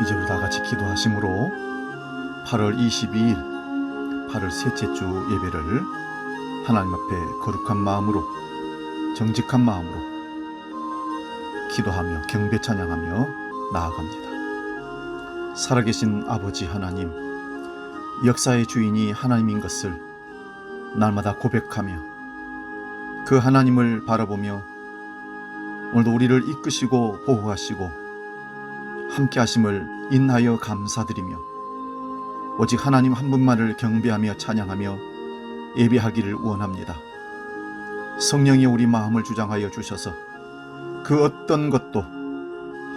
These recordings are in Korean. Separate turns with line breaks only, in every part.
이제 우리 다 같이 기도하심으로 8월 22일 8월 셋째 주 예배를 하나님 앞에 거룩한 마음으로 정직한 마음으로 기도하며 경배 찬양하며 나아갑니다. 살아계신 아버지 하나님, 역사의 주인이 하나님인 것을 날마다 고백하며 그 하나님을 바라보며 오늘도 우리를 이끄시고 보호하시고 함께 하심을 인하여 감사드리며 오직 하나님 한 분만을 경배하며 찬양하며 예배하기를 원합니다. 성령이 우리 마음을 주장하여 주셔서 그 어떤 것도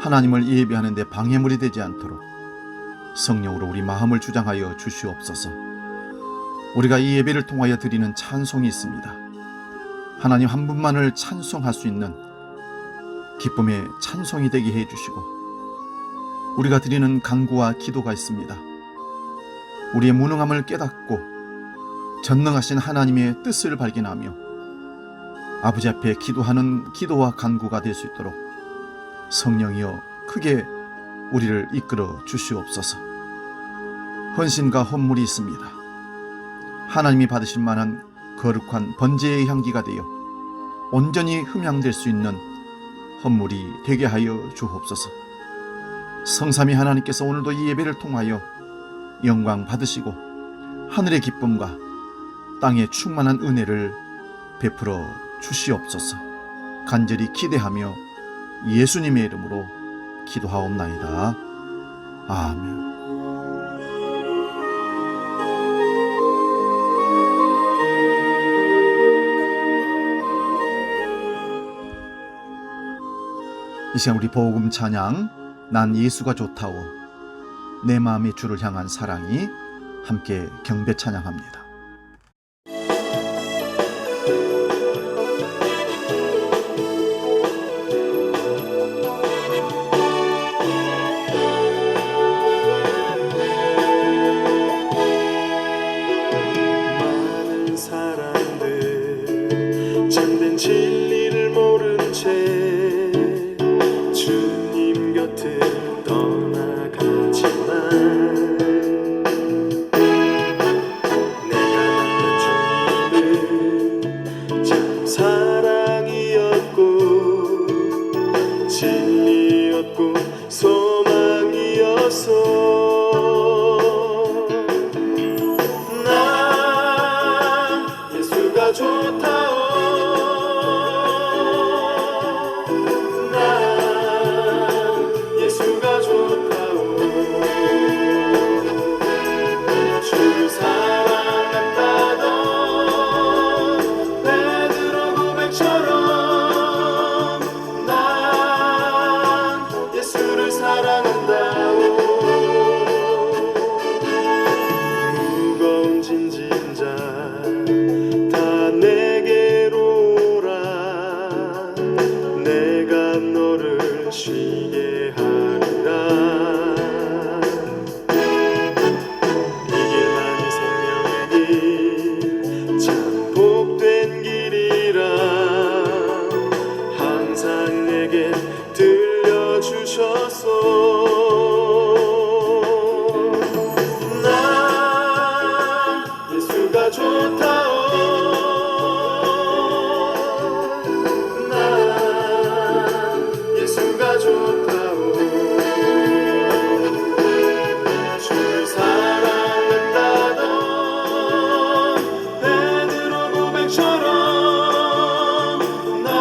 하나님을 예배하는 데 방해물이 되지 않도록 성령으로 우리 마음을 주장하여 주시옵소서. 우리가 이 예배를 통하여 드리는 찬송이 있습니다. 하나님 한 분만을 찬송할 수 있는 기쁨의 찬송이 되게 해주시고 우리가 드리는 간구와 기도가 있습니다. 우리의 무능함을 깨닫고 전능하신 하나님의 뜻을 발견하며 아버지 앞에 기도하는 기도와 간구가 될 수 있도록 성령이여 크게 우리를 이끌어 주시옵소서. 헌신과 헌물이 있습니다. 하나님이 받으실 만한 거룩한 번제의 향기가 되어 온전히 흠향될 수 있는 헌물이 되게 하여 주옵소서. 성삼위 하나님께서 오늘도 이 예배를 통하여 영광 받으시고 하늘의 기쁨과 땅의 충만한 은혜를 베풀어 주시옵소서. 간절히 기대하며 예수님의 이름으로 기도하옵나이다. 아멘. 이 시간 우리 복음 찬양 난 예수가 좋다오 내 마음의 주를 향한 사랑이 함께 경배 찬양합니다.
많은 사람들 참된 진리를 모른 채 주님 곁을 떠나가지만 내가 만난 주님은 참 사랑이었고 진리였고 소망이었어. 난 예수가 좋다오. 예수가 좋다오. 주를 사랑한다던 베드로 고백처럼 난 예수를 사랑한다오. 무거운 짐진 자 다 내게로 오라. 내가 너를 쉬게 하리라. 이 길만이 생명의 길 참 복된 길이라 항상 내게 들려주셨소. 난 예수가 좋다오. 난 예수가 좋다오. 주를 사랑한다던 베드로 고백처럼 난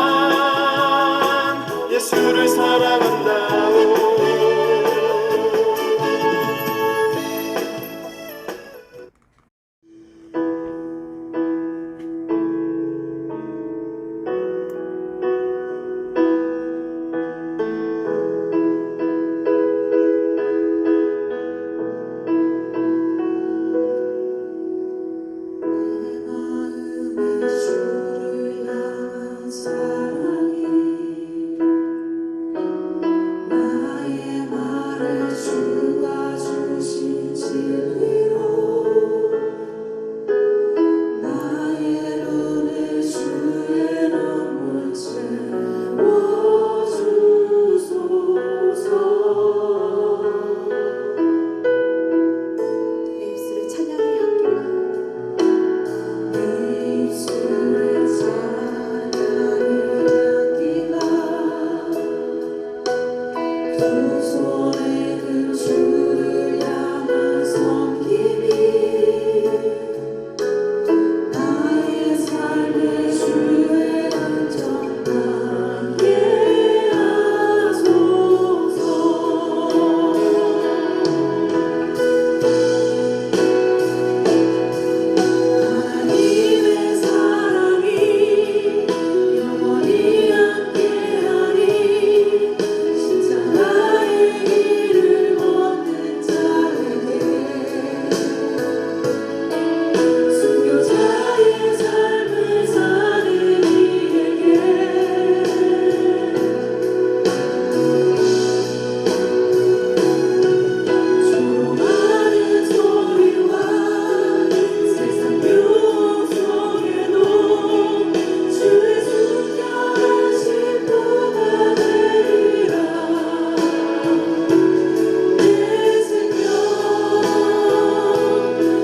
예수를 사랑한다오.
주를 향한 사랑이 두 손에 든 주를 향한 섬김이 나의 삶의 주의 안전하게 하소서. 하나님의 사랑이 영원히 함께하리. 십자가의 길을 걷는 자에게, 순교자의 삶을 사는 이에게 조롱하는 소리와 세상 유혹 속에도 주의 순결한 신부가 되리라. 내 생명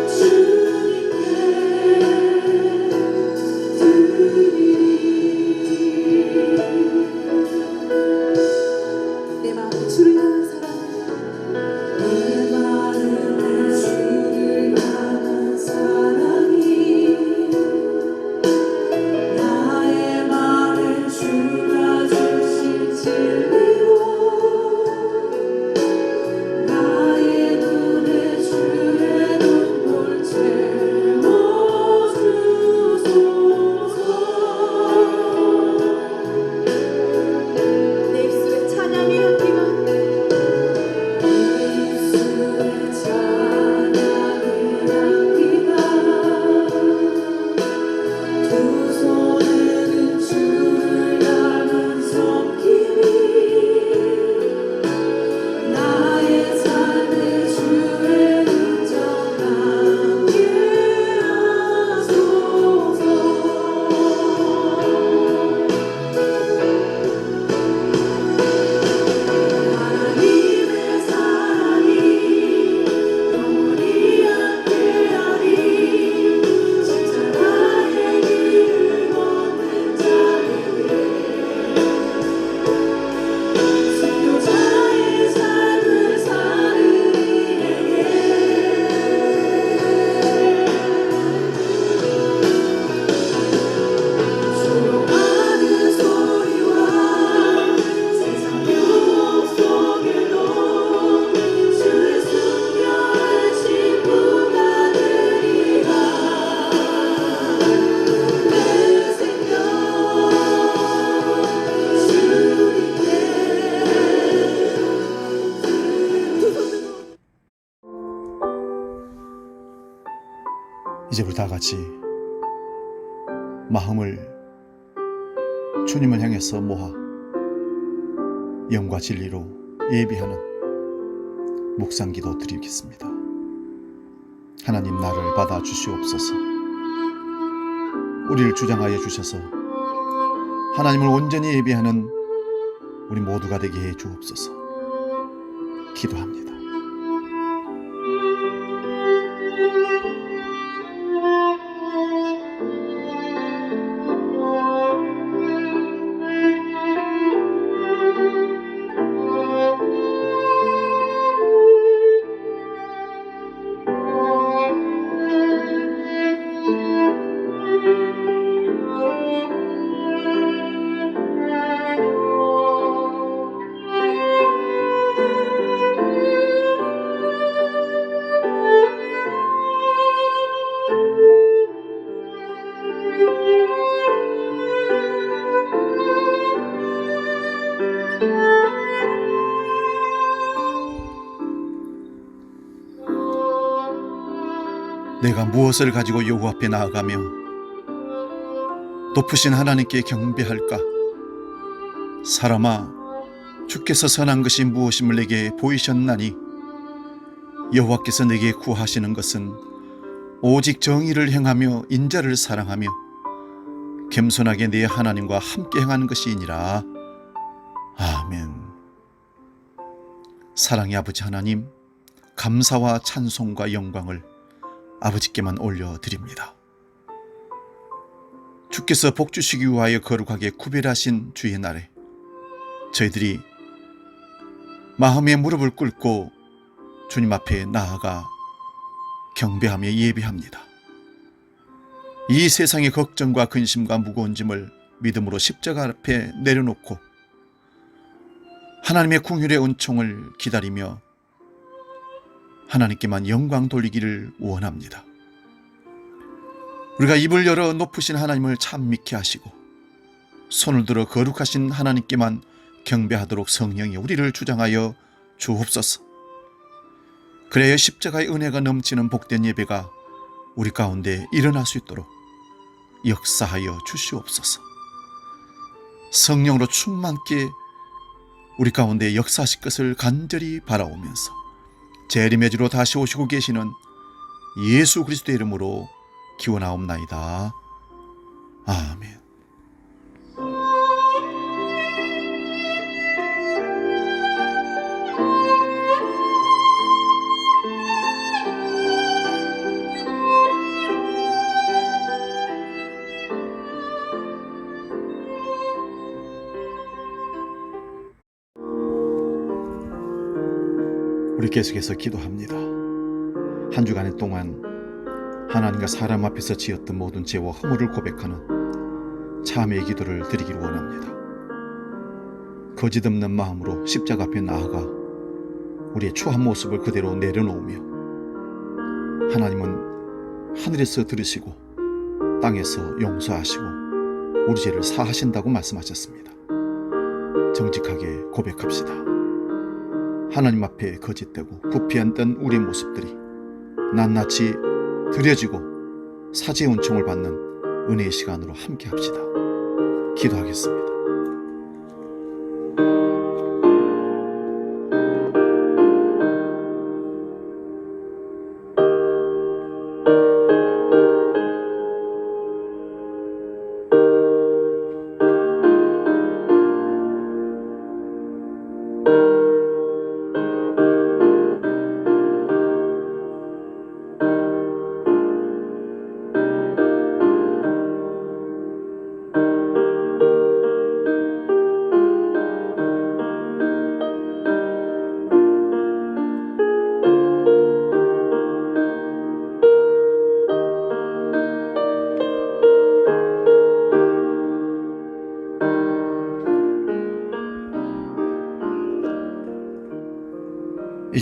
주님께 드리리. 내 마음에 주를 향한 사랑, 내 마음에 주를 향한 사랑이 나의 말에 주가 주신 진리로 나의 눈에 주의 눈물 채워주소서. 내 입술에 찬양의 향기가, 내 입술에 찬양의 향기가 두 손에 든 주를 향한 섬김이 나의 삶의 주의 인정하게 하소서. 하나님의 사랑이 영원히 함께하리. 십자가의 길을 걷는 자에게, 순교자의 삶을 사는 이에게 조롱하는 소리와 세상 유혹 속에도 주의 순결한 신부가 되리라. 내 생명 주님께
이제 우리 다 같이 마음을 주님을 향해서 모아 영과 진리로 예비하는 묵상기도 드리겠습니다. 하나님, 나를 받아 주시옵소서. 우리를 주장하여 주셔서 하나님을 온전히 예비하는 우리 모두가 되게 해 주옵소서. 기도합니다. 내가 무엇을 가지고 여호와 앞에 나아가며 높으신 하나님께 경배할까? 사람아, 주께서 선한 것이 무엇임을 내게 보이셨나니 여호와께서 내게 구하시는 것은 오직 정의를 행하며 인자를 사랑하며 겸손하게 내 하나님과 함께 행하는 것이니라. 아멘. 사랑의 아버지 하나님, 감사와 찬송과 영광을 아버지께만 올려드립니다. 주께서 복주시기 위하여 거룩하게 구별하신 주의 날에 저희들이 마음의 무릎을 꿇고 주님 앞에 나아가 경배하며 예배합니다. 이 세상의 걱정과 근심과 무거운 짐을 믿음으로 십자가 앞에 내려놓고 하나님의 긍휼의 은총을 기다리며 하나님께만 영광 돌리기를 원합니다. 우리가 입을 열어 높으신 하나님을 참 믿게 하시고 손을 들어 거룩하신 하나님께만 경배하도록 성령이 우리를 주장하여 주옵소서. 그래야 십자가의 은혜가 넘치는 복된 예배가 우리 가운데 일어날 수 있도록 역사하여 주시옵소서. 성령으로 충만케 우리 가운데 역사하실 것을 간절히 바라오면서 재림의 주로 다시 오시고 계시는 예수 그리스도의 이름으로 기원하옵나이다. 아멘. 우리 계속해서 기도합니다. 한 주간 동안 하나님과 사람 앞에서 지었던 모든 죄와 허물을 고백하는 참회의 기도를 드리기를 원합니다. 거짓 없는 마음으로 십자가 앞에 나아가 우리의 추한 모습을 그대로 내려놓으며 하나님은 하늘에서 들으시고 땅에서 용서하시고 우리 죄를 사하신다고 말씀하셨습니다. 정직하게 고백합시다. 하나님 앞에 거짓되고 부패했던 우리의 모습들이 낱낱이 드려지고 사죄의 은총을 받는 은혜의 시간으로 함께 합시다. 기도하겠습니다.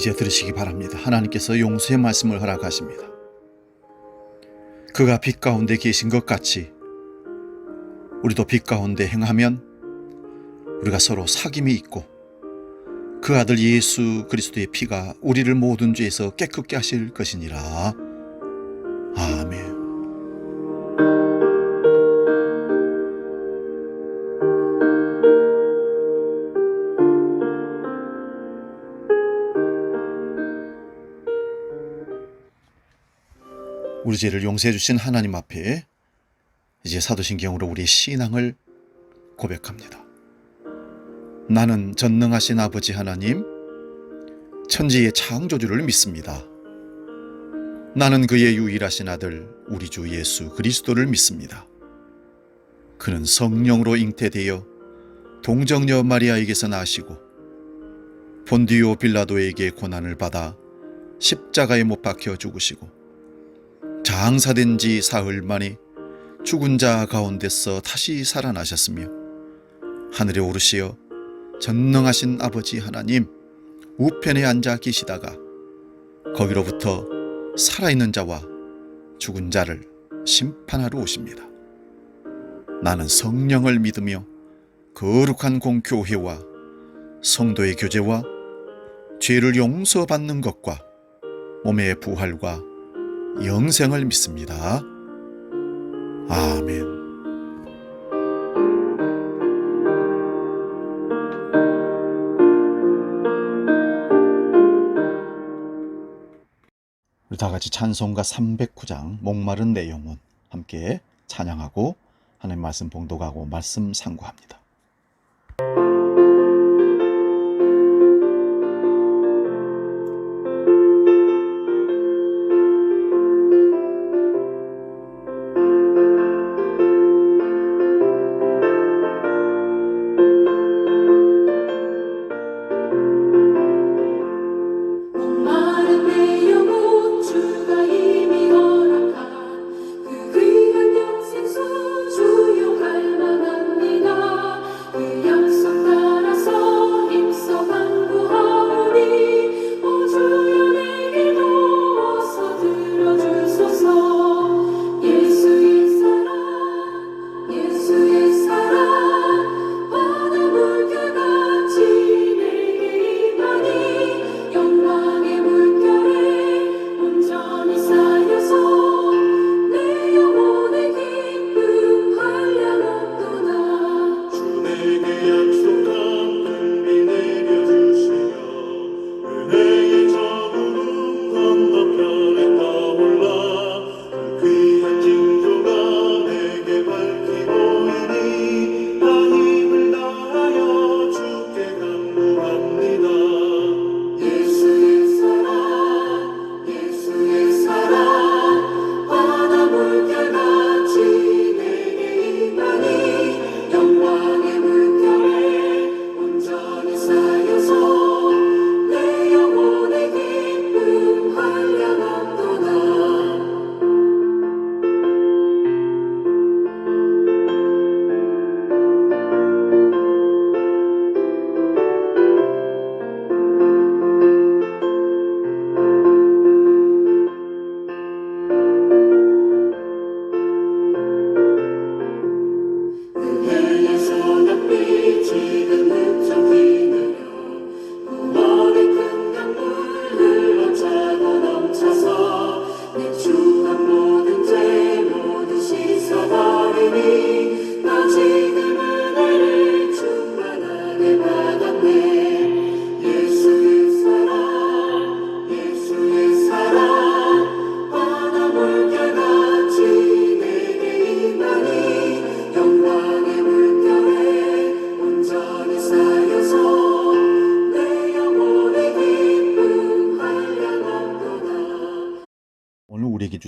이제 들으시기 바랍니다. 하나님께서 용서의 말씀을 허락하십니다. 그가 빛 가운데 계신 것 같이 우리도 빛 가운데 행하면 우리가 서로 사귐이 있고 그 아들 예수 그리스도의 피가 우리를 모든 죄에서 깨끗게 하실 것이니라. 아멘. 우리 죄를 용서해 주신 하나님 앞에 이제 사도신경으로 우리의 신앙을 고백합니다. 나는 전능하신 아버지 하나님, 천지의 창조주를 믿습니다. 나는 그의 유일하신 아들 우리 주 예수 그리스도를 믿습니다. 그는 성령으로 잉태되어 동정녀 마리아에게서 나시고 본디오 빌라도에게 고난을 받아 십자가에 못 박혀 죽으시고 장사된 지 사흘 만에 죽은 자 가운데서 다시 살아나셨으며 하늘에 오르시어 전능하신 아버지 하나님 우편에 앉아 계시다가 거기로부터 살아있는 자와 죽은 자를 심판하러 오십니다. 나는 성령을 믿으며 거룩한 공교회와 성도의 교제와 죄를 용서받는 것과 몸의 부활과 영생을 믿습니다. 아멘. 우리 다 같이 찬송가 309장 목마른 내 영혼 함께 찬양하고 하나님 말씀 봉독하고 말씀 상고합니다.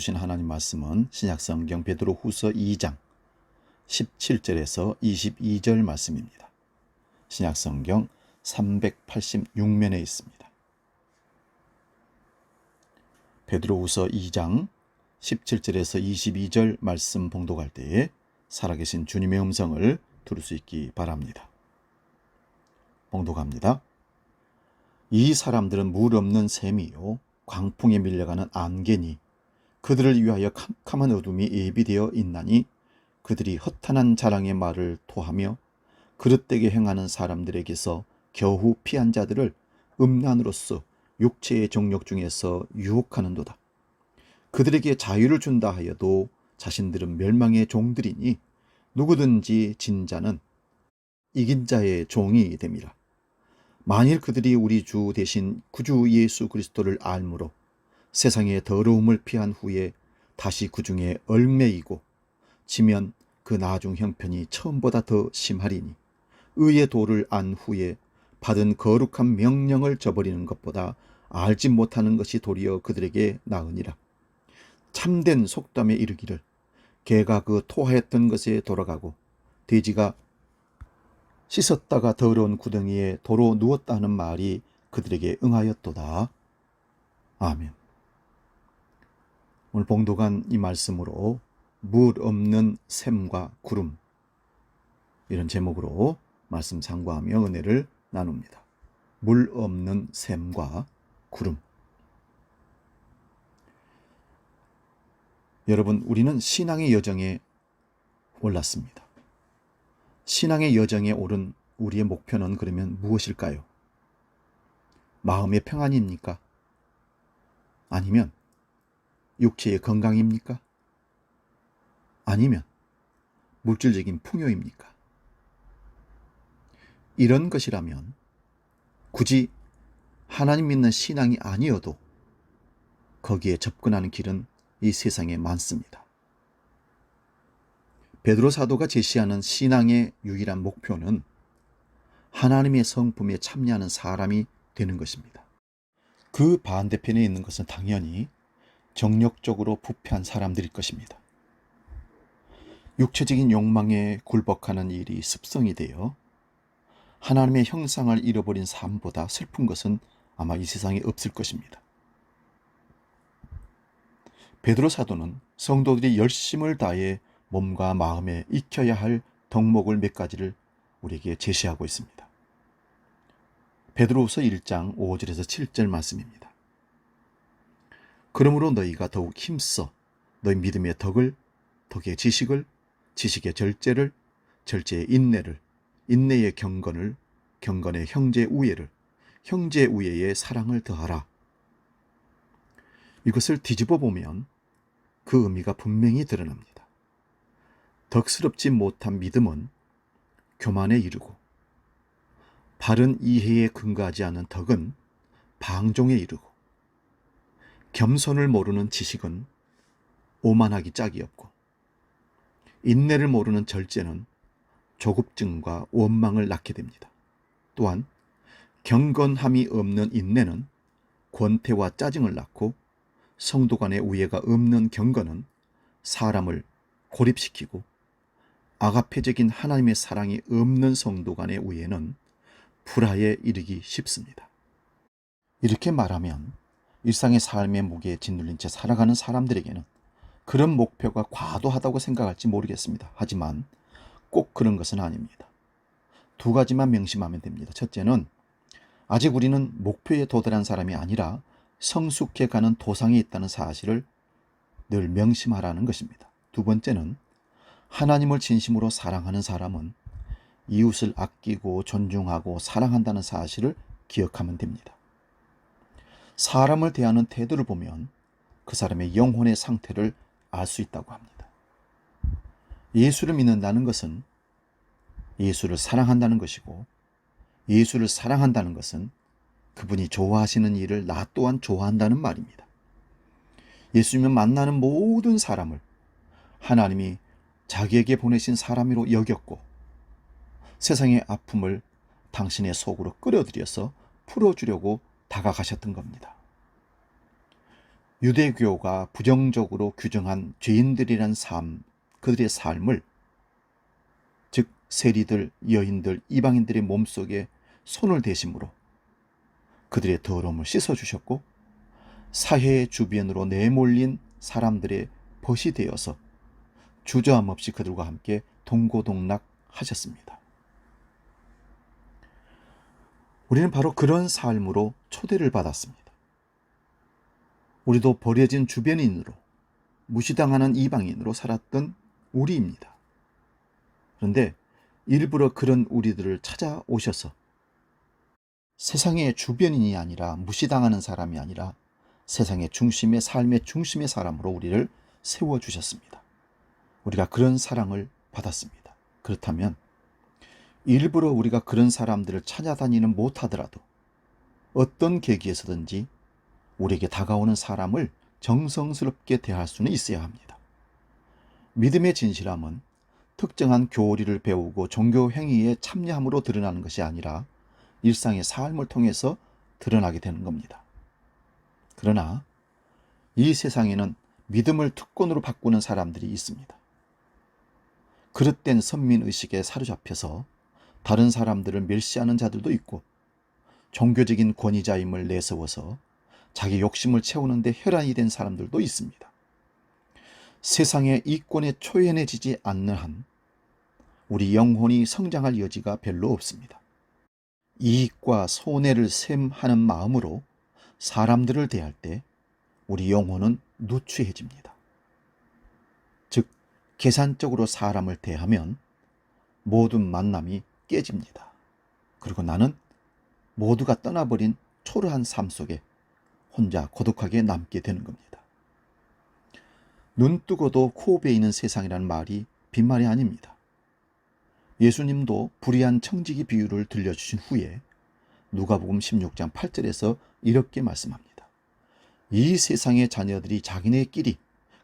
주신 하나님 말씀은 신약성경 베드로후서 2장 17절에서 22절 말씀입니다. 신약성경 386면에 있습니다. 베드로후서 2장 17절에서 22절 말씀 봉독할 때에 살아계신 주님의 음성을 들을 수 있기 바랍니다. 봉독합니다. 이 사람들은 물 없는 샘이요 광풍에 밀려가는 안개니 그들을 위하여 캄캄한 어둠이 예비되어 있나니 그들이 허탄한 자랑의 말을 토하며 그릇되게 행하는 사람들에게서 겨우 피한 자들을 음란으로서 육체의 정욕 중에서 유혹하는도다. 그들에게 자유를 준다 하여도 자신들은 멸망의 종들이니 누구든지 진 자는 이긴 자의 종이 됨이라. 만일 그들이 우리 주 대신 구주 예수 그리스도를 알므로 세상의 더러움을 피한 후에 다시 그 중에 얽매이고 지면 그 나중 형편이 처음보다 더 심하리니 의의 도를 안 후에 받은 거룩한 명령을 저버리는 것보다 알지 못하는 것이 도리어 그들에게 나으니라. 참된 속담에 이르기를 개가 그 토하였던 것에 돌아가고 돼지가 씻었다가 더러운 구덩이에 도로 누웠다 하는 말이 그들에게 응하였도다. 아멘. 오늘 봉독한 이 말씀으로 물 없는 샘과 구름 이런 제목으로 말씀 상고하며 은혜를 나눕니다. 물 없는 샘과 구름. 여러분, 우리는 신앙의 여정에 올랐습니다. 신앙의 여정에 오른 우리의 목표는 그러면 무엇일까요? 마음의 평안입니까? 아니면 육체의 건강입니까? 아니면 물질적인 풍요입니까? 이런 것이라면 굳이 하나님 믿는 신앙이 아니어도 거기에 접근하는 길은 이 세상에 많습니다. 베드로 사도가 제시하는 신앙의 유일한 목표는 하나님의 성품에 참여하는 사람이 되는 것입니다. 그 반대편에 있는 것은 당연히 정력적으로 부패한 사람들일 것입니다. 육체적인 욕망에 굴복하는 일이 습성이 되어 하나님의 형상을 잃어버린 삶보다 슬픈 것은 아마 이 세상에 없을 것입니다. 베드로 사도는 성도들이 열심을 다해 몸과 마음에 익혀야 할 덕목을 몇 가지를 우리에게 제시하고 있습니다. 베드로후서 1장 5절에서 7절 말씀입니다. 그러므로 너희가 더욱 힘써 너희 믿음의 덕을, 덕의 지식을, 지식의 절제를, 절제의 인내를, 인내의 경건을, 경건의 형제 우애를, 형제 우애의 사랑을 더하라. 이것을 뒤집어 보면 그 의미가 분명히 드러납니다. 덕스럽지 못한 믿음은 교만에 이르고 바른 이해에 근거하지 않은 덕은 방종에 이르고 겸손을 모르는 지식은 오만하기 짝이 없고 인내를 모르는 절제는 조급증과 원망을 낳게 됩니다. 또한 경건함이 없는 인내는 권태와 짜증을 낳고 성도 간의 우애가 없는 경건은 사람을 고립시키고 아가페적인 하나님의 사랑이 없는 성도 간의 우애는 불화에 이르기 쉽습니다. 이렇게 말하면 일상의 삶의 무게에 짓눌린 채 살아가는 사람들에게는 그런 목표가 과도하다고 생각할지 모르겠습니다. 하지만 꼭 그런 것은 아닙니다. 두 가지만 명심하면 됩니다. 첫째는 아직 우리는 목표에 도달한 사람이 아니라 성숙해 가는 도상에 있다는 사실을 늘 명심하라는 것입니다. 두 번째는 하나님을 진심으로 사랑하는 사람은 이웃을 아끼고 존중하고 사랑한다는 사실을 기억하면 됩니다. 사람을 대하는 태도를 보면 그 사람의 영혼의 상태를 알 수 있다고 합니다. 예수를 믿는다는 것은 예수를 사랑한다는 것이고 예수를 사랑한다는 것은 그분이 좋아하시는 일을 나 또한 좋아한다는 말입니다. 예수님은 만나는 모든 사람을 하나님이 자기에게 보내신 사람으로 여겼고 세상의 아픔을 당신의 속으로 끌어들여서 풀어주려고 다가가셨던 겁니다. 유대교가 부정적으로 규정한 죄인들이란 삶, 그들의 삶을, 즉 세리들, 여인들, 이방인들의 몸속에 손을 대심으로 그들의 더러움을 씻어주셨고, 사회의 주변으로 내몰린 사람들의 벗이 되어서 주저함 없이 그들과 함께 동고동락하셨습니다. 우리는 바로 그런 삶으로 초대를 받았습니다. 우리도 버려진 주변인으로, 무시당하는 이방인으로 살았던 우리입니다. 그런데 일부러 그런 우리들을 찾아오셔서 세상의 주변인이 아니라, 무시당하는 사람이 아니라 세상의 중심의, 삶의 중심의 사람으로 우리를 세워주셨습니다. 우리가 그런 사랑을 받았습니다. 그렇다면 일부러 우리가 그런 사람들을 찾아다니는 못하더라도 어떤 계기에서든지 우리에게 다가오는 사람을 정성스럽게 대할 수는 있어야 합니다. 믿음의 진실함은 특정한 교리를 배우고 종교 행위에 참여함으로 드러나는 것이 아니라 일상의 삶을 통해서 드러나게 되는 겁니다. 그러나 이 세상에는 믿음을 특권으로 바꾸는 사람들이 있습니다. 그릇된 선민의식에 사로잡혀서 다른 사람들을 멸시하는 자들도 있고, 종교적인 권위자임을 내세워서 자기 욕심을 채우는 데 혈안이 된 사람들도 있습니다. 세상의 이권에 초연해지지 않는 한 우리 영혼이 성장할 여지가 별로 없습니다. 이익과 손해를 셈하는 마음으로 사람들을 대할 때 우리 영혼은 누추해집니다. 즉, 계산적으로 사람을 대하면 모든 만남이 깨집니다. 그리고 나는 모두가 떠나버린 초라한 삶 속에 혼자 고독하게 남게 되는 겁니다. 눈 뜨고도 코 베이는 세상이라는 말이 빈말이 아닙니다. 예수님도 불의한 청지기 비유를 들려주신 후에 누가복음 16장 8절에서 이렇게 말씀합니다. 이 세상의 자녀들이 자기네끼리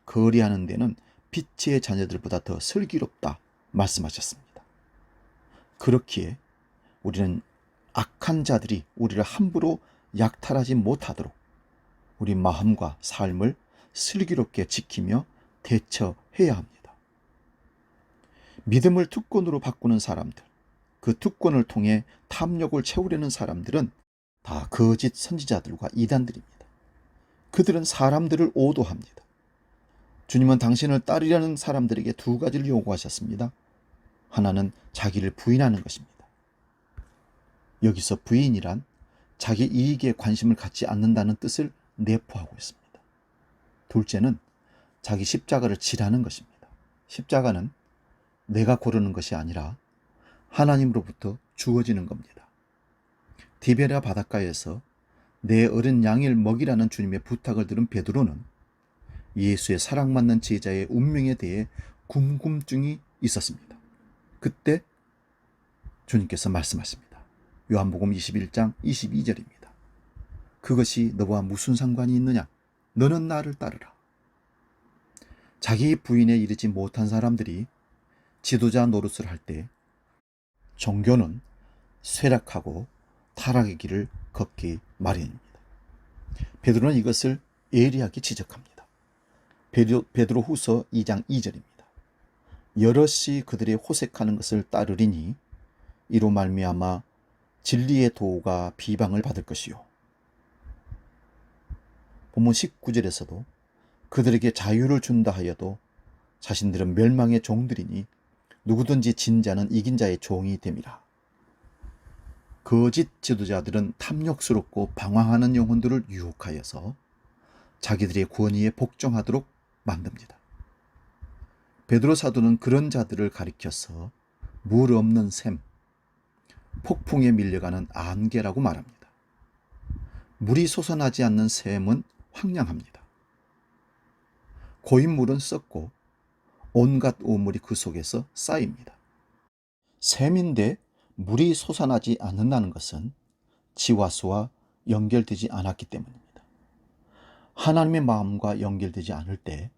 거래하는 데는 빛의 자녀들보다 더 슬기롭다 말씀하셨습니다. 그렇기에 우리는 악한 자들이 우리를 함부로 약탈하지 못하도록 우리 마음과 삶을 슬기롭게 지키며 대처해야 합니다. 믿음을 특권으로 바꾸는 사람들, 그 특권을 통해 탐욕을 채우려는 사람들은 다 거짓 선지자들과 이단들입니다. 그들은 사람들을 오도합니다. 주님은 당신을 따르려는 사람들에게 두 가지를 요구하셨습니다. 하나는 자기를 부인하는 것입니다. 여기서 부인이란 자기 이익에 관심을 갖지 않는다는 뜻을 내포하고 있습니다. 둘째는 자기 십자가를 지라는 것입니다. 십자가는 내가 고르는 것이 아니라 하나님으로부터 주어지는 겁니다. 디베랴 바닷가에서 내 어린 양을 먹이라는 주님의 부탁을 들은 베드로는 예수의 사랑받는 제자의 운명에 대해 궁금증이 있었습니다. 그때 주님께서 말씀하십니다. 요한복음 21장 22절입니다. 그것이 너와 무슨 상관이 있느냐? 너는 나를 따르라. 자기 부인에 이르지 못한 사람들이 지도자 노릇을 할 때 종교는 쇠락하고 타락의 길을 걷기 마련입니다. 베드로는 이것을 예리하게 지적합니다. 베드로 후서 2장 2절입니다. 여럿이 그들의 호색하는 것을 따르리니 이로 말미암아 진리의 도가 비방을 받을 것이요. 본문 19절에서도 그들에게 자유를 준다 하여도 자신들은 멸망의 종들이니 누구든지 진 자는 이긴 자의 종이 됨이라. 거짓 지도자들은 탐욕스럽고 방황하는 영혼들을 유혹하여서 자기들의 권위에 복종하도록 만듭니다. 베드로 사도는 그런 자들을 가리켜서 물 없는 샘, 폭풍에 밀려가는 안개라고 말합니다. 물이 솟아나지 않는 샘은 황량합니다. 고인 물은 썩고 온갖 오물이 그 속에서 쌓입니다. 샘인데 물이 솟아나지 않는다는 것은 지와수와 연결되지 않았기 때문입니다. 하나님의 마음과 연결되지 않을 때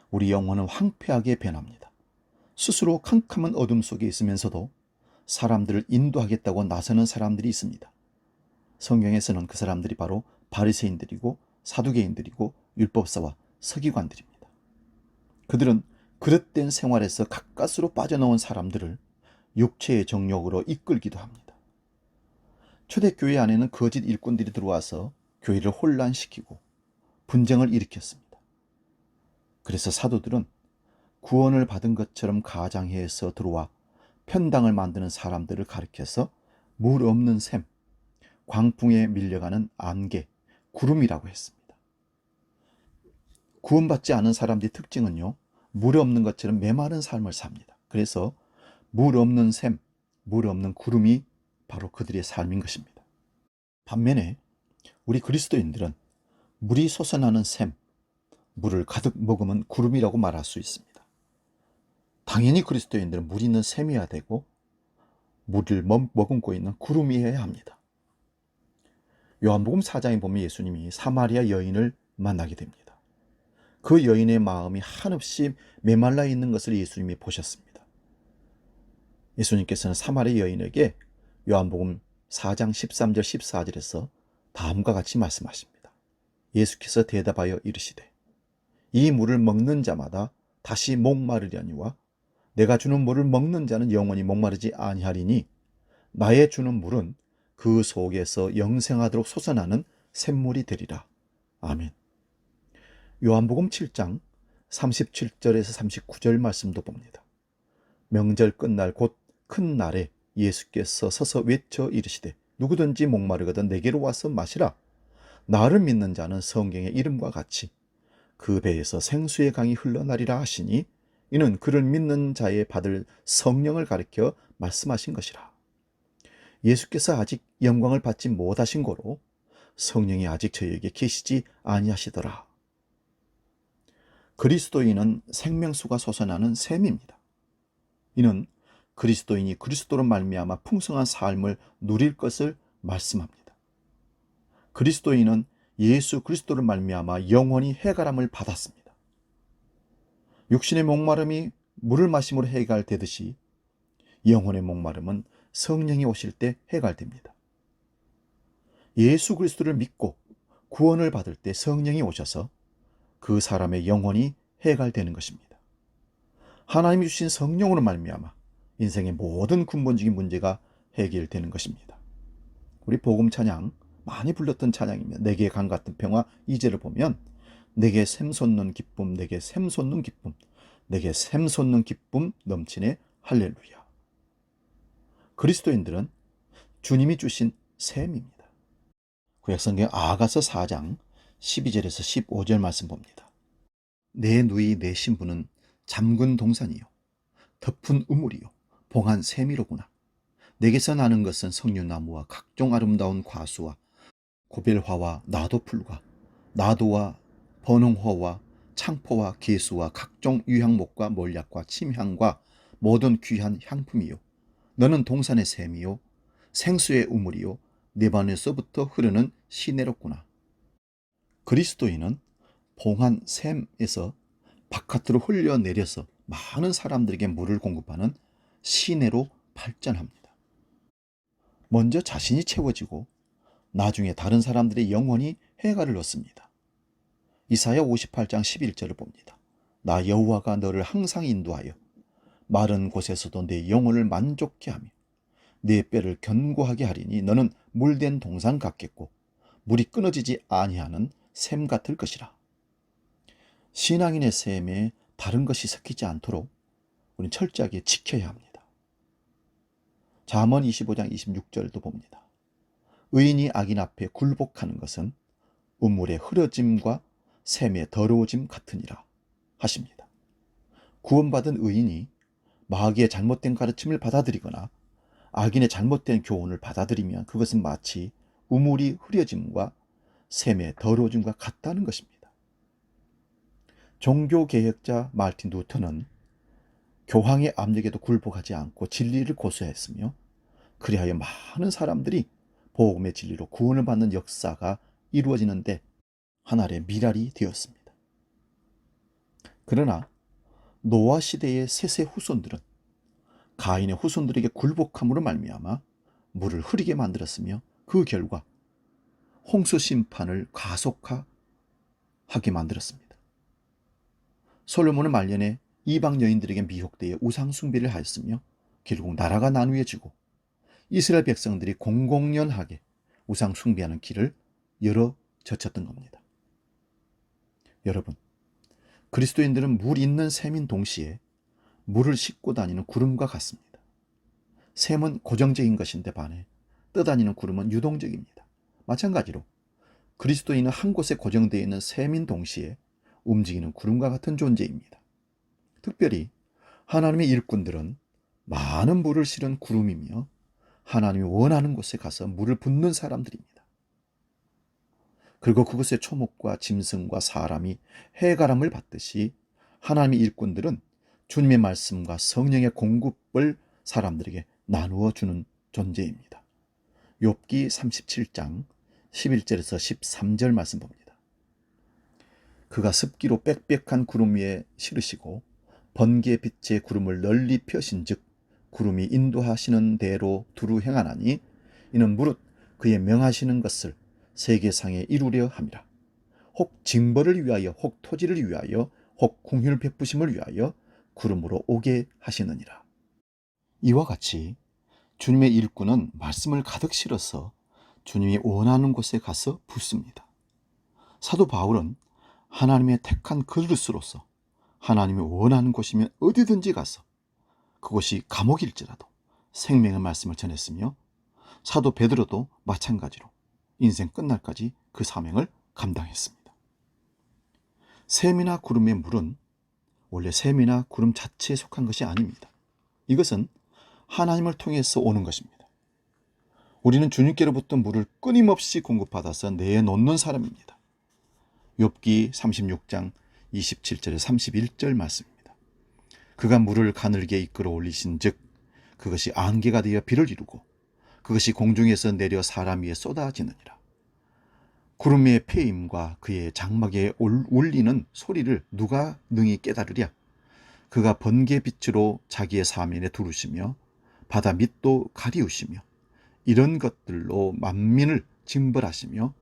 우리 영혼은 황폐하게 변합니다. 스스로 캄캄한 어둠 속에 있으면서도 사람들을 인도하겠다고 나서는 사람들이 있습니다. 성경에서는 그 사람들이 바로 바리새인들이고 사두개인들이고 율법사와 서기관들입니다. 그들은 그릇된 생활에서 가까스로 빠져나온 사람들을 육체의 정욕으로 이끌기도 합니다. 초대교회 안에는 거짓 일꾼들이 들어와서 교회를 혼란시키고 분쟁을 일으켰습니다. 그래서 사도들은 구원을 받은 것처럼 가장해서 들어와 편당을 만드는 사람들을 가리켜서 물 없는 샘, 광풍에 밀려가는 안개, 구름이라고 했습니다. 구원받지 않은 사람들의 특징은요, 물 없는 것처럼 메마른 삶을 삽니다. 그래서 물 없는 샘, 물 없는 구름이 바로 그들의 삶인 것입니다. 반면에 우리 그리스도인들은 물이 솟아나는 샘, 물을 가득 머금은 구름이라고 말할 수 있습니다. 당연히 그리스도인들은 물 있는 샘이어야 되고 물을 머금고 있는 구름이어야 합니다. 요한복음 4장에 보면 예수님이 사마리아 여인을 만나게 됩니다. 그 여인의 마음이 한없이 메말라 있는 것을 예수님이 보셨습니다. 예수님께서는 사마리아 여인에게 요한복음 4장 13절 14절에서 다음과 같이 말씀하십니다. 예수께서 대답하여 이르시되 이 물을 먹는 자마다 다시 목마르려니와 내가 주는 물을 먹는 자는 영원히 목마르지 아니하리니 나의 주는 물은 그 속에서 영생하도록 솟아나는 샘물이 되리라. 아멘. 요한복음 7장 37절에서 39절 말씀도 봅니다. 명절 끝날 곧 큰 날에 예수께서 서서 외쳐 이르시되 누구든지 목마르거든 내게로 와서 마시라. 나를 믿는 자는 성경의 이름과 같이 그 배에서 생수의 강이 흘러나리라 하시니 이는 그를 믿는 자의 받을 성령을 가리켜 말씀하신 것이라. 예수께서 아직 영광을 받지 못하신 고로 성령이 아직 저희에게 계시지 아니하시더라. 그리스도인은 생명수가 솟아나는 샘입니다. 이는 그리스도인이 그리스도로 말미암아 풍성한 삶을 누릴 것을 말씀합니다. 그리스도인은 예수 그리스도로 말미암아 영원히 해갈함을 받았습니다. 육신의 목마름이 물을 마심으로 해갈되듯이 영혼의 목마름은 성령이 오실 때 해갈됩니다. 예수 그리스도를 믿고 구원을 받을 때 성령이 오셔서 그 사람의 영혼이 해갈되는 것입니다. 하나님이 주신 성령으로 말미암아 인생의 모든 근본적인 문제가 해결되는 것입니다. 우리 복음 찬양 많이 불렀던 찬양입니다. 내게 강 같은 평화 2절을 보면 내게 샘솟는 기쁨, 내게 샘솟는 기쁨, 내게 샘솟는 기쁨 넘치네 할렐루야. 그리스도인들은 주님이 주신 샘입니다. 구약성경 아가서 4장 12절에서 15절 말씀 봅니다. 내 누이 내 신부는 잠근 동산이요 덮은 우물이요 봉한 샘이로구나. 내게서 나는 것은 석류나무와 각종 아름다운 과수와 고벨화와 나도풀과 나도와 번홍호와 창포와 개수와 각종 유향목과 몰약과 침향과 모든 귀한 향품이요 너는 동산의 샘이요 생수의 우물이요 네반에서부터 흐르는 시내로구나. 그리스도인은 봉한 샘에서 바깥으로 흘려내려서 많은 사람들에게 물을 공급하는 시내로 발전합니다. 먼저 자신이 채워지고 나중에 다른 사람들의 영혼이 해갈을 얻습니다. 이사야 58장 11절을 봅니다. 나 여호와가 너를 항상 인도하여 마른 곳에서도 내 영혼을 만족케 하며 내 뼈를 견고하게 하리니 너는 물된 동산 같겠고 물이 끊어지지 아니하는 샘 같을 것이라. 신앙인의 샘에 다른 것이 섞이지 않도록 우리는 철저하게 지켜야 합니다. 잠언 25장 26절도 봅니다. 의인이 악인 앞에 굴복하는 것은 우물의 흐려짐과 샘의 더러워짐 같으니라 하십니다. 구원받은 의인이 마귀의 잘못된 가르침을 받아들이거나 악인의 잘못된 교훈을 받아들이면 그것은 마치 우물이 흐려짐과 샘의 더러워짐과 같다는 것입니다. 종교개혁자 마르틴 루터는 교황의 압력에도 굴복하지 않고 진리를 고수했으며 그리하여 많은 사람들이 복음의 진리로 구원을 받는 역사가 이루어지는데 하나의 미랄이 되었습니다. 그러나 노아 시대의 셋의 후손들은 가인의 후손들에게 굴복함으로 말미암아 물을 흐리게 만들었으며 그 결과 홍수 심판을 가속화시켰습니다. 하게 만들었습니다. 솔로몬은 말년에 이방 여인들에게 미혹되어 우상 숭배를 하였으며 결국 나라가 나누어지고 이스라엘 백성들이 공공연하게 우상 숭배하는 길을 열어 젖혔던 겁니다. 여러분, 그리스도인들은 물 있는 샘인 동시에 물을 싣고 다니는 구름과 같습니다. 샘은 고정적인 것인데 반해 떠다니는 구름은 유동적입니다. 마찬가지로 그리스도인은 한 곳에 고정되어 있는 샘인 동시에 움직이는 구름과 같은 존재입니다. 특별히 하나님의 일꾼들은 많은 물을 실은 구름이며 하나님이 원하는 곳에 가서 물을 붓는 사람들입니다. 그리고 그곳의 초목과 짐승과 사람이 해가람을 받듯이 하나님의 일꾼들은 주님의 말씀과 성령의 공급을 사람들에게 나누어 주는 존재입니다. 욥기 37장 11절에서 13절 말씀 봅니다. 그가 습기로 빽빽한 구름 위에 실으시고 번개 빛의 구름을 널리 펴신즉 구름이 인도하시는 대로 두루 행하나니 이는 무릇 그의 명하시는 것을 세계상에 이루려 함이라. 혹 징벌을 위하여 혹 토지를 위하여 혹 궁휼 베푸심을 위하여 구름으로 오게 하시느니라. 이와 같이 주님의 일꾼은 말씀을 가득 실어서 주님이 원하는 곳에 가서 붓습니다. 사도 바울은 하나님의 택한 그릇으로서 하나님이 원하는 곳이면 어디든지 가서 그곳이 감옥일지라도 생명의 말씀을 전했으며 사도 베드로도 마찬가지로 인생 끝날까지 그 사명을 감당했습니다. 샘이나 구름의 물은 원래 샘이나 구름 자체에 속한 것이 아닙니다. 이것은 하나님을 통해서 오는 것입니다. 우리는 주님께로부터 물을 끊임없이 공급받아서 내놓는 사람입니다. 욥기 36장 27절에 31절 말씀입니다. 그가 물을 가늘게 이끌어 올리신 즉 그것이 안개가 되어 비를 이루고 그것이 공중에서 내려 사람 위에 쏟아지느니라. 구름의 폐임과 그의 장막에 울리는 소리를 누가 능히 깨달으랴. 그가 번개빛으로 자기의 사면에 두르시며 바다 밑도 가리우시며 이런 것들로 만민을 징벌하시며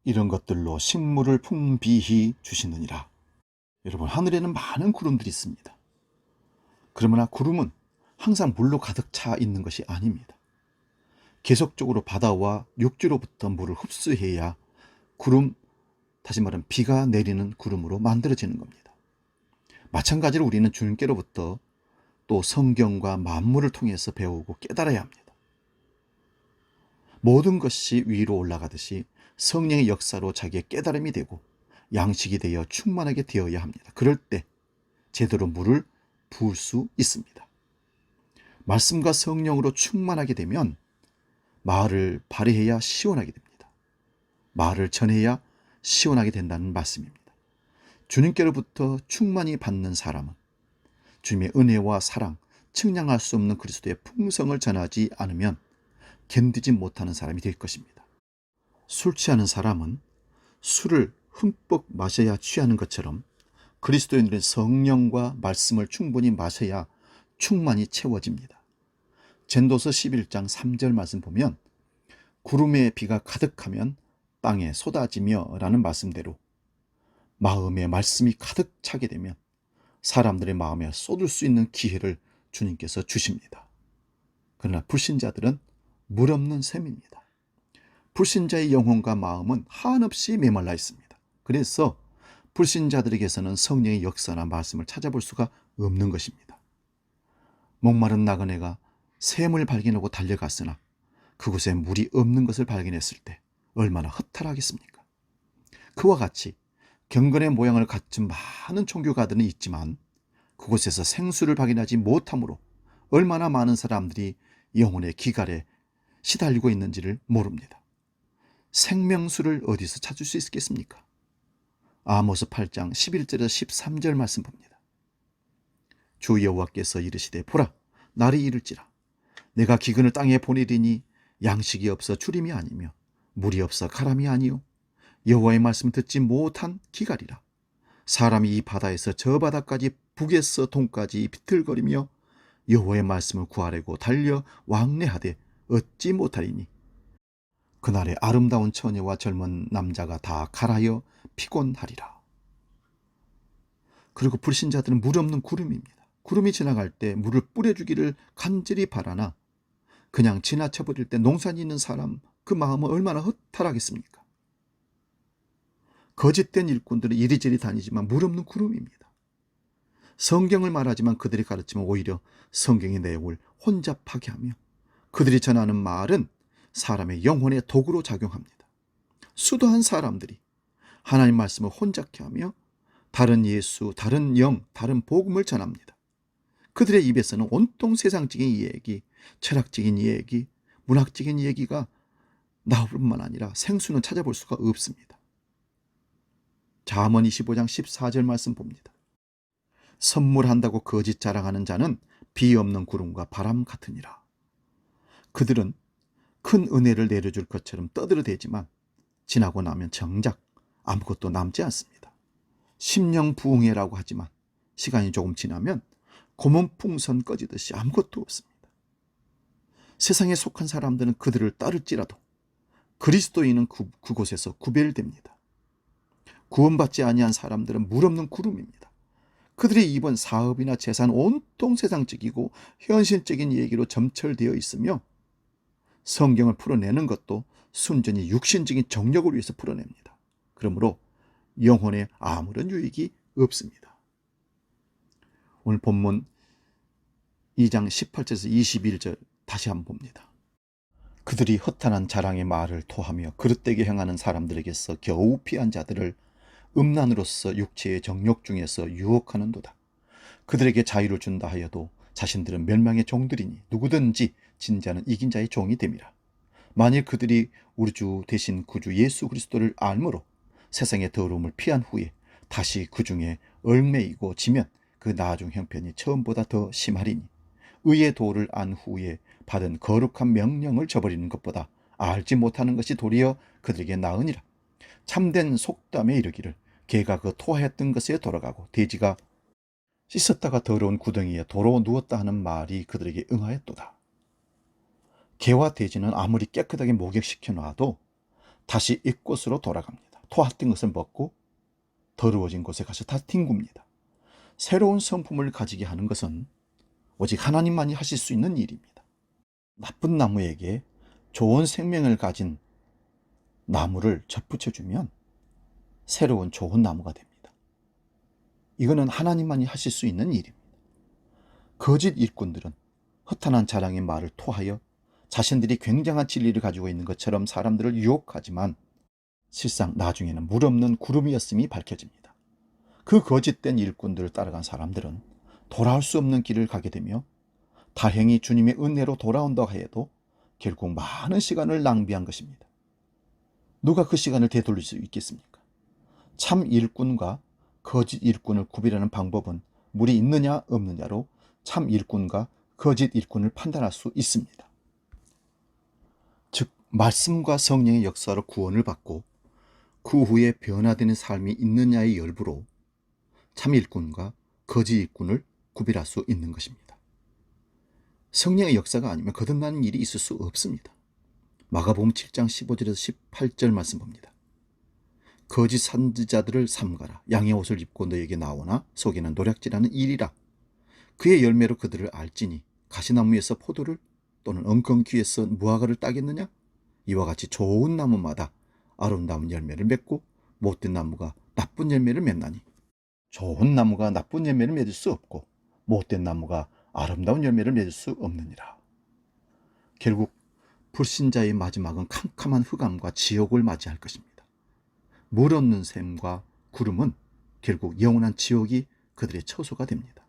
이런 것들로 식물을 풍비히 주시느니라. 여러분, 하늘에는 많은 구름들이 있습니다. 그러나 구름은 항상 물로 가득 차 있는 것이 아닙니다. 계속적으로 바다와 육지로부터 물을 흡수해야 구름, 다시 말하면 비가 내리는 구름으로 만들어지는 겁니다. 마찬가지로 우리는 주님께로부터 또 성경과 만물을 통해서 배우고 깨달아야 합니다. 모든 것이 위로 올라가듯이 성령의 역사로 자기의 깨달음이 되고 양식이 되어 충만하게 되어야 합니다. 그럴 때 제대로 물을 부을 수 있습니다. 말씀과 성령으로 충만하게 되면 말을 발휘해야 시원하게 됩니다. 말을 전해야 시원하게 된다는 말씀입니다. 주님께로부터 충만히 받는 사람은 주님의 은혜와 사랑, 측량할 수 없는 그리스도의 풍성을 전하지 않으면 견디지 못하는 사람이 될 것입니다. 술 취하는 사람은 술을 흠뻑 마셔야 취하는 것처럼 그리스도인들은 성령과 말씀을 충분히 마셔야 충만히 채워집니다. 전도서 11장 3절 말씀 보면 구름에 비가 가득하면 땅에 쏟아지며 라는 말씀대로 마음에 말씀이 가득 차게 되면 사람들의 마음에 쏟을 수 있는 기회를 주님께서 주십니다. 그러나 불신자들은 물 없는 샘입니다. 불신자의 영혼과 마음은 한없이 메말라 있습니다. 그래서 불신자들에게서는 성령의 역사나 말씀을 찾아볼 수가 없는 것입니다. 목마른 나그네가 샘을 발견하고 달려갔으나 그곳에 물이 없는 것을 발견했을 때 얼마나 허탈하겠습니까? 그와 같이 경건의 모양을 갖춘 많은 종교가들은 있지만 그곳에서 생수를 발견하지 못함으로 얼마나 많은 사람들이 영혼의 기갈에 시달리고 있는지를 모릅니다. 생명수를 어디서 찾을 수 있겠습니까? 아모스 8장 11절에서 13절 말씀 봅니다. 주 여호와께서 이르시되 보라 날이 이를지라 내가 기근을 땅에 보내리니 양식이 없어 주림이 아니며 물이 없어 가람이 아니요 여호와의 말씀을 듣지 못한 기갈이라. 사람이 이 바다에서 저 바다까지 북에서 동까지 비틀거리며 여호와의 말씀을 구하려고 달려 왕래하되 얻지 못하리니 그날에 아름다운 처녀와 젊은 남자가 다 갈아여 피곤하리라. 그리고 불신자들은 물 없는 구름입니다. 구름이 지나갈 때 물을 뿌려주기를 간절히 바라나 그냥 지나쳐버릴 때 농산이 있는 사람 그 마음은 얼마나 허탈하겠습니까? 거짓된 일꾼들은 이리저리 다니지만 물 없는 구름입니다. 성경을 말하지만 그들이 가르치면 오히려 성경의 내용을 혼잡하게 하며 그들이 전하는 말은 사람의 영혼의 독으로 작용합니다. 수도한 사람들이 하나님 말씀을 혼잡케 하며 다른 예수, 다른 영, 다른 복음을 전합니다. 그들의 입에서는 온통 세상적인 이야기, 철학적인 이야기, 문학적인 얘기가 나올 뿐만 아니라 생수는 찾아볼 수가 없습니다. 잠언 25장 14절 말씀 봅니다. 선물한다고 거짓 자랑하는 자는 비 없는 구름과 바람 같으니라. 그들은 큰 은혜를 내려줄 것처럼 떠들어대지만 지나고 나면 정작 아무것도 남지 않습니다. 심령부흥회라고 하지만 시간이 조금 지나면 고문풍선 꺼지듯이 아무것도 없습니다. 세상에 속한 사람들은 그들을 따를지라도 그리스도인은 그곳에서 구별됩니다. 구원받지 아니한 사람들은 물 없는 구름입니다. 그들의 입은 사업이나 재산 온통 세상적이고 현실적인 얘기로 점철되어 있으며 성경을 풀어내는 것도 순전히 육신적인 정력을 위해서 풀어냅니다. 그러므로 영혼에 아무런 유익이 없습니다. 오늘 본문 2장 18절에서 21절 다시 한번 봅니다. 그들이 허탄한 자랑의 말을 토하며 그릇되게 행하는 사람들에게서 겨우 피한 자들을 음란으로서 육체의 정욕 중에서 유혹하는도다. 그들에게 자유를 준다 하여도 자신들은 멸망의 종들이니 누구든지 진자는 이긴 자의 종이 됨이라. 만일 그들이 우리 주 대신 구주 예수 그리스도를 알므로 세상의 더러움을 피한 후에 다시 그 중에 얽매이고 지면 그 나중 형편이 처음보다 더 심하리니 의의 도를 안 후에 받은 거룩한 명령을 저버리는 것보다 알지 못하는 것이 도리어 그들에게 나으니라. 참된 속담에 이르기를 개가 그 토하였던 것에 돌아가고 돼지가 씻었다가 더러운 구덩이에 도로 누웠다 하는 말이 그들에게 응하였도다. 개와 돼지는 아무리 깨끗하게 목욕시켜 놔도 다시 이곳으로 돌아갑니다. 토했던 것을 먹고 더러워진 곳에 가서 다 뒹굽니다. 새로운 성품을 가지게 하는 것은 오직 하나님만이 하실 수 있는 일입니다. 나쁜 나무에게 좋은 생명을 가진 나무를 접붙여주면 새로운 좋은 나무가 됩니다. 이거는 하나님만이 하실 수 있는 일입니다. 거짓 일꾼들은 허탄한 자랑의 말을 토하여 자신들이 굉장한 진리를 가지고 있는 것처럼 사람들을 유혹하지만 실상 나중에는 물 없는 구름이었음이 밝혀집니다. 그 거짓된 일꾼들을 따라간 사람들은 돌아올 수 없는 길을 가게 되며 다행히 주님의 은혜로 돌아온다고 해도 결국 많은 시간을 낭비한 것입니다. 누가 그 시간을 되돌릴 수 있겠습니까? 참 일꾼과 거짓 일꾼을 구별하는 방법은 물이 있느냐 없느냐로 참 일꾼과 거짓 일꾼을 판단할 수 있습니다. 즉 말씀과 성령의 역사로 구원을 받고 그 후에 변화되는 삶이 있느냐의 열부로 참 일꾼과 거짓 일꾼을 구별할 수 있는 것입니다. 성령의 역사가 아니면 거듭나는 일이 있을 수 없습니다. 마가복음 7장 15절에서 18절 말씀 봅니다. 거짓 선지자들을 삼가라. 양의 옷을 입고 너에게 나오나 속에는 노략질하는 일이라. 그의 열매로 그들을 알지니 가시나무에서 포도를 또는 엉겅퀴에서 무화과를 따겠느냐? 이와 같이 좋은 나무마다 아름다운 열매를 맺고 못된 나무가 나쁜 열매를 맺나니 좋은 나무가 나쁜 열매를 맺을 수 없고 못된 나무가 아름다운 열매를 맺을 수 없느니라. 결국 불신자의 마지막은 캄캄한 흑암과 지옥을 맞이할 것입니다. 물 없는 샘과 구름은 결국 영원한 지옥이 그들의 처소가 됩니다.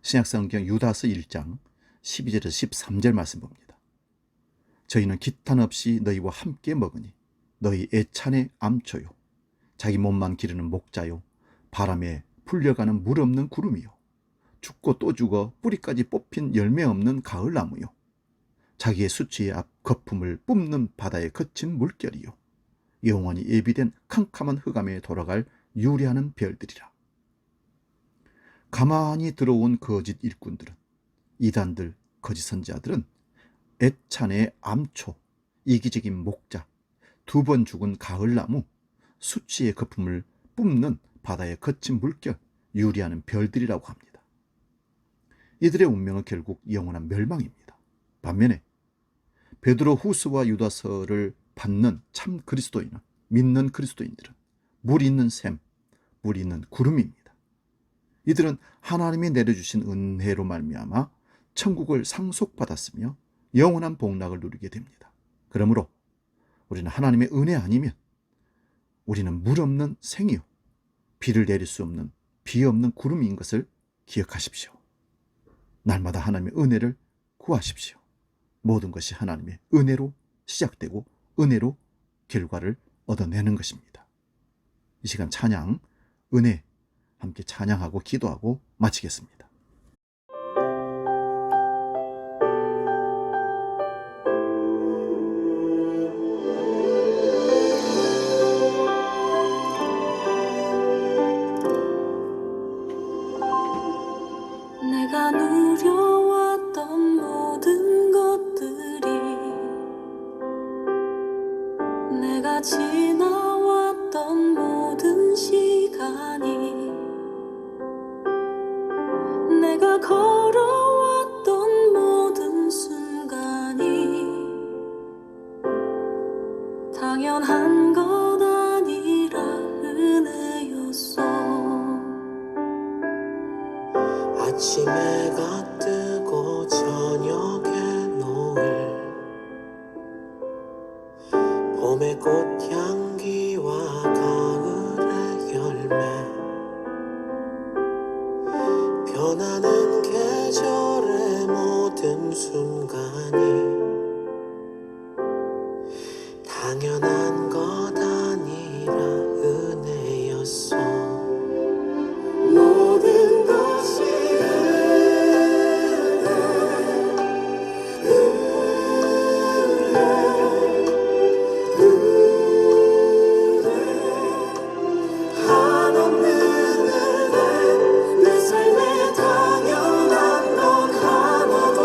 신약성경 유다서 1장 12절에서 13절 말씀 봅니다. 저희는 기탄 없이 너희와 함께 먹으니 너희 애찬의 암초요 자기 몸만 기르는 목자요 바람에 풀려가는 물 없는 구름이요 죽고 또 죽어 뿌리까지 뽑힌 열매 없는 가을나무요 자기의 수치의 앞 거품을 뿜는 바다에 거친 물결이요 영원히 예비된 캄캄한 흑암에 돌아갈 유리하는 별들이라. 가만히 들어온 거짓 일꾼들은 이단들, 거짓 선지자들은 애찬의 암초, 이기적인 목자, 2번 죽은 가을나무, 수치의 거품을 뿜는 바다의 거친 물결, 유리하는 별들이라고 합니다. 이들의 운명은 결국 영원한 멸망입니다. 반면에 베드로 후서와 유다서를 받는 참 그리스도인은, 믿는 그리스도인들은 물 있는 샘, 물 있는 구름입니다. 이들은 하나님이 내려주신 은혜로 말미암아 천국을 상속받았으며 영원한 복락을 누리게 됩니다. 그러므로 우리는 하나님의 은혜 아니면 우리는 물 없는 생이요, 비를 내릴 수 없는 비 없는 구름인 것을 기억하십시오. 날마다 하나님의 은혜를 구하십시오. 모든 것이 하나님의 은혜로 시작되고 은혜로 결과를 얻어내는 것입니다. 이 시간 찬양, 은혜 함께 찬양하고 기도하고 마치겠습니다.
내가 누려왔던 모든 것들이, 내가 지나왔던 모든 시간이, 내가 걸어왔던 모든 순간이 당연한 것 아니라 은혜였어.
아침 해가 뜨고 저녁에 노을, 봄의 꽃향기와 가을의 열매, 변하는 계절의 모든 순간이 당연한 것 아니라 은혜였어.
모든 것이
한없는 은혜, 내 삶에 당연한 것 하나도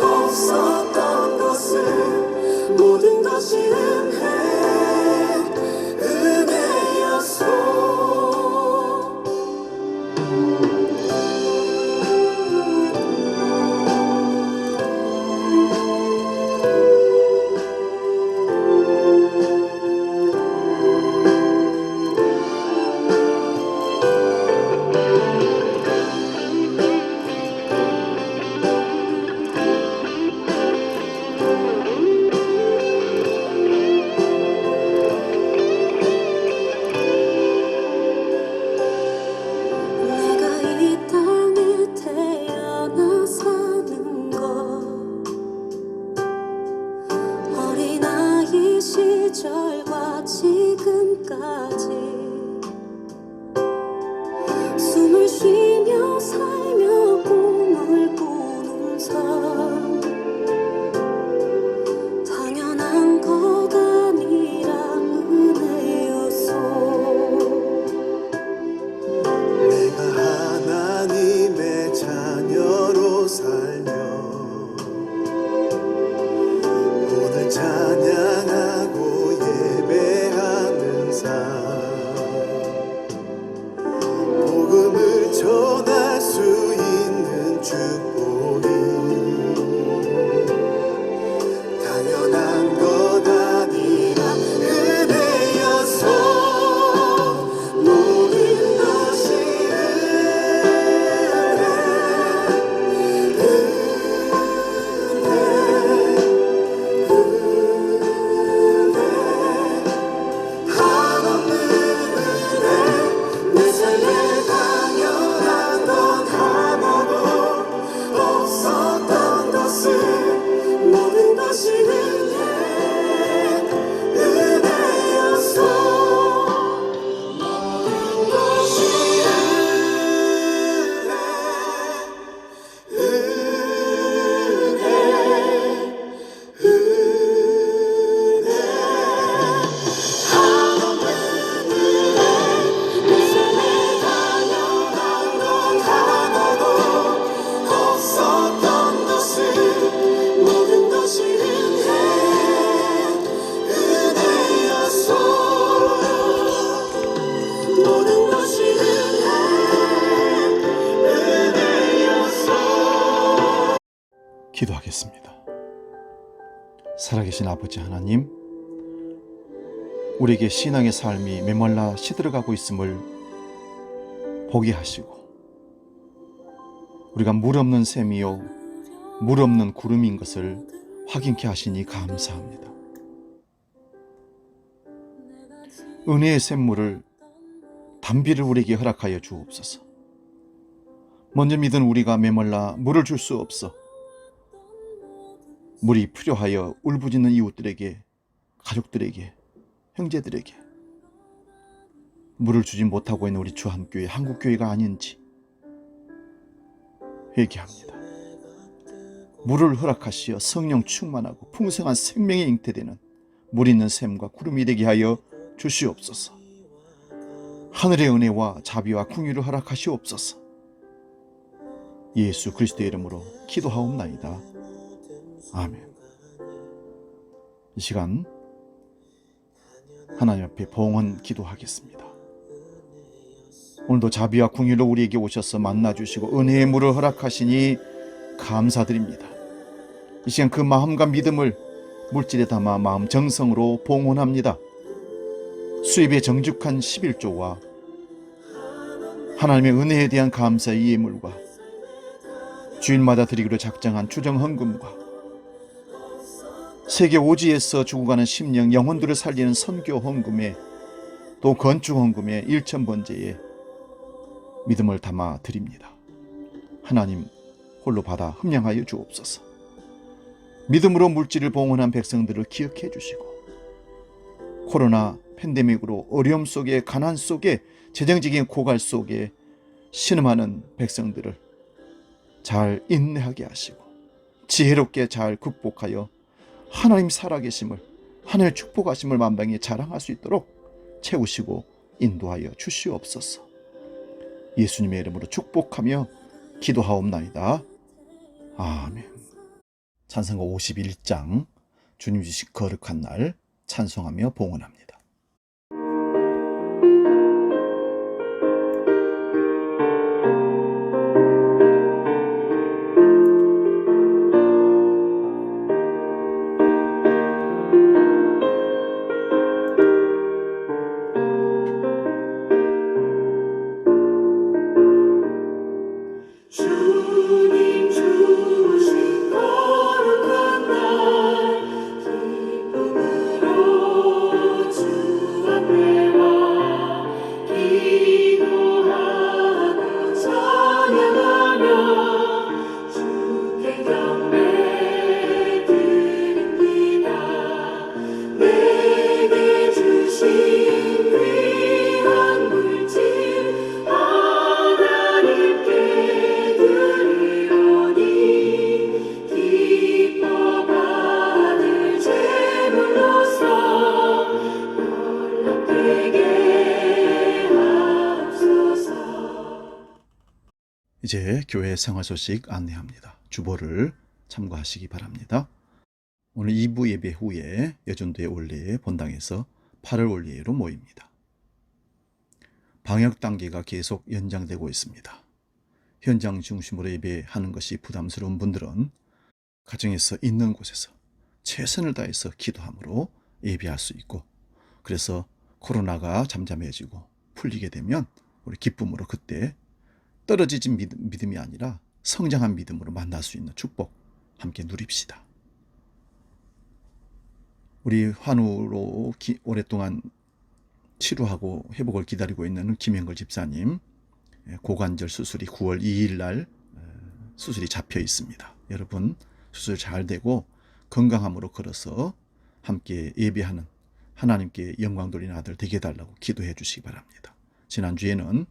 없었던 것을, 모든 것이 은혜였소.
내가 이 땅에 태어나 사는 것, 어린아이 시절과 지금까지 숨을 쉬며 살며 꿈을 꾸는 삶, 당연한 것 아니라 은혜였어.
내가 하나님의 자녀로 살며 오늘 찬양하고 예배하는 삶,
기도하겠습니다. 살아계신 아버지 하나님, 우리에게 신앙의 삶이 메말라 시들어가고 있음을 보게 하시고, 우리가 물 없는 샘이요 물 없는 구름인 것을 확인케 하시니 감사합니다. 은혜의 샘물을 담비를 우리에게 허락하여 주옵소서. 먼저 믿은 우리가 메말라 물을 줄 수 없어 물이 필요하여 울부짖는 이웃들에게, 가족들에게, 형제들에게 물을 주지 못하고 있는 우리 주한교회, 한국교회가 아닌지 회개합니다. 물을 허락하시어 성령 충만하고 풍성한 생명에 잉태되는 물 있는 샘과 구름이 되게 하여 주시옵소서. 하늘의 은혜와 자비와 긍휼을 허락하시옵소서. 예수 그리스도의 이름으로 기도하옵나이다. 아멘. 이 시간 하나님 앞에 봉헌 기도하겠습니다. 오늘도 자비와 긍휼로 우리에게 오셔서 만나주시고 은혜의 물을 허락하시니 감사드립니다. 이 시간 그 마음과 믿음을 물질에 담아 마음 정성으로 봉헌합니다. 수입의 정직한 11조와 하나님의 은혜에 대한 감사의 예물과 주일마다 드리기로 작정한 추정 헌금과 세계 오지에서 죽어가는 심령 영혼들을 살리는 선교 헌금에 또 건축 헌금에 1,000번제에 믿음을 담아 드립니다. 하나님 홀로 받아 흠량하여 주옵소서. 믿음으로 물질을 봉헌한 백성들을 기억해 주시고, 코로나 팬데믹으로 어려움 속에, 가난 속에, 재정적인 고갈 속에 신음하는 백성들을 잘 인내하게 하시고 지혜롭게 잘 극복하여 하나님 살아계심을, 하나님의 축복하심을 만방에 자랑할 수 있도록 채우시고 인도하여 주시옵소서. 예수님의 이름으로 축복하며 기도하옵나이다. 아멘. 찬송가 51장 주님 주신 거룩한 날 찬송하며 봉헌합니다.
주님 주신 거룩한 날 기쁨으로 주 앞에 와 기도하고 찬양하며 주께 경배 드립니다. 내게 주신 귀한 물질 하나님께 드리오니 기뻐 받을 제물로서 연락되게 하옵소서.
이제 교회 생활 소식 안내합니다. 주보를 참고하시기 바랍니다. 오늘 2부 예배 후에 여전도의 올레 본당에서 8월 올레로 모입니다. 방역 단계가 계속 연장되고 있습니다. 현장 중심으로 예배하는 것이 부담스러운 분들은 가정에서 있는 곳에서 최선을 다해서 기도함으로 예배할 수 있고, 그래서 코로나가 잠잠해지고 풀리게 되면 우리 기쁨으로 그때 떨어지진 믿음이 아니라 성장한 믿음으로 만날 수 있는 축복 함께 누립시다. 우리 환우로 오랫동안 치료하고 회복을 기다리고 있는 김영걸 집사님, 고관절 수술이 9월 2일 날 수술이 잡혀 있습니다. 여러분 수술 잘 되고 건강함으로 걸어서 함께 예배하는 하나님께 영광 돌리는 아들 되게 해달라고 기도해 주시기 바랍니다. 지난주에는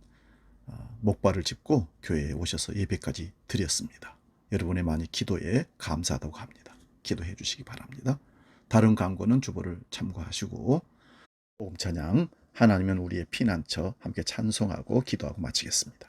목발을 짚고 교회에 오셔서 예배까지 드렸습니다. 여러분의 많이 기도에 감사하다고 합니다. 기도해 주시기 바랍니다. 다른 광고는 주보를 참고하시고 복음 찬양 하나님은 우리의 피난처 함께 찬송하고 기도하고 마치겠습니다.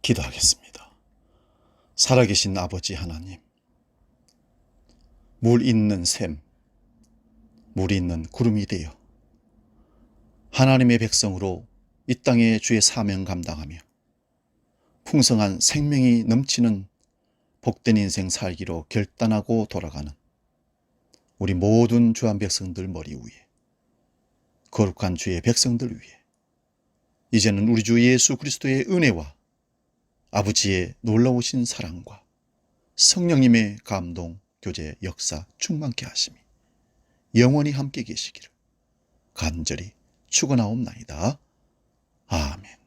기도하겠습니다. 살아계신 아버지 하나님, 물 있는 샘, 물 있는 구름이 되어 하나님의 백성으로 이 땅에 주의 사명 감당하며 풍성한 생명이 넘치는 복된 인생 살기로 결단하고 돌아가는 우리 모든 주한 백성들 머리 위에, 거룩한 주의 백성들 위에 이제는 우리 주 예수 그리스도의 은혜와 아버지의 놀라우신 사랑과 성령님의 감동, 교제, 역사 충만케 하심이 영원히 함께 계시기를 간절히 축원하옵나이다. 아멘.